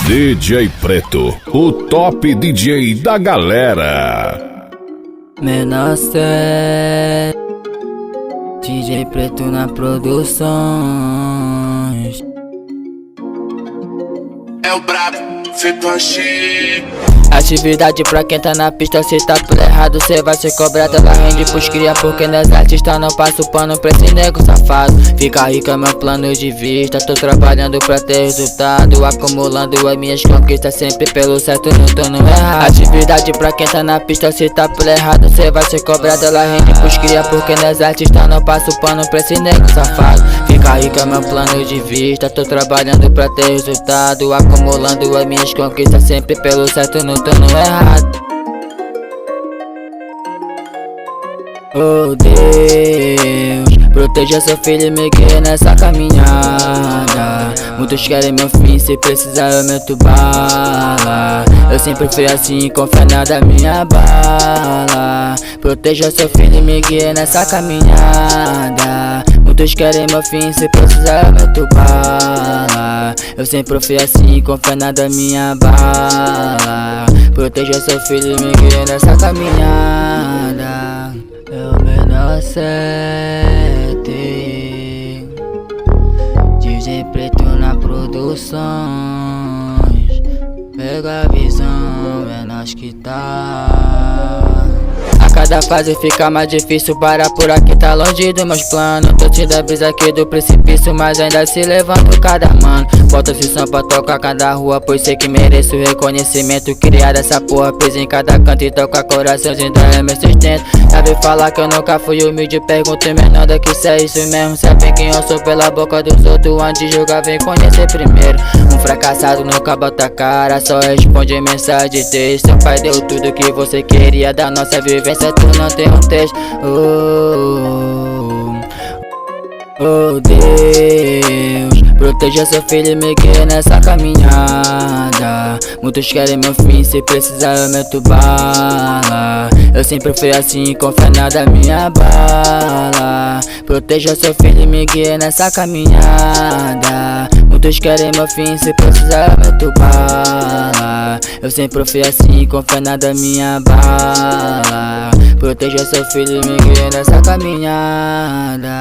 DJ Preto, o top DJ da galera. Menor set, DJ Preto na produções. É o brabo, feito achei. Atividade pra quem tá na pista, se tá por errado cê vai ser cobrado. Ela rende pros cria porque nós artistas não passa o pano pra esse nego safado. Fica rico é meu plano de vista, tô trabalhando pra ter resultado, acumulando as minhas conquistas sempre pelo certo, não tô no errado. Atividade pra quem tá na pista, se tá por errado cê vai ser cobrado. Ela rende pros cria porque nós artistas não passa o pano pra esse nego safado. Fica rico é meu plano de vista, tô trabalhando pra ter resultado, acumulando as minhas conquistas sempre pelo certo, não tô no errado. Oh Deus, proteja seu filho e me guie nessa caminhada. Muitos querem meu fim, se precisar eu meto bala. Eu sempre fui assim, com fé nada minha bala. Proteja seu filho e me guie nessa caminhada. Muitos querem meu fim, se precisar eu meto bala. Eu sempre fui assim, com fé nada minha bala. Proteja seu filho e me guie nessa caminhada. É o menor set, DJ Preto na produções. Pega a visão, é nós que tá. A cada fase fica mais difícil, parar por aqui tá longe dos meus planos. Tô te da brisa aqui do precipício, mas ainda se levanto cada mano. Bota esse som pra tocar cada rua, pois sei que mereço reconhecimento. Criar essa porra presa em cada canto e toca coraçãozinho, ainda é meu sustento. Sabe falar que eu nunca fui humilde, pergunto menor daqui se é isso mesmo. Sabe quem eu sou pela boca dos outros, antes de jogar vem conhecer primeiro. Um fracassado nunca bota cara, só responde mensagem de texto. Seu pai deu tudo que você queria da nossa vivência, tu não tem um texto. Oh Deus, proteja seu filho e me guie nessa caminhada. Muitos querem meu fim, se precisar eu meto bala. Eu sempre fui assim, com fé nada minha bala. Proteja seu filho e me guie nessa caminhada. Muitos querem meu fim, se precisar eu meto bala. Eu sempre fui assim, com fé nada minha bala. Proteja seu filho e me guie nessa caminhada.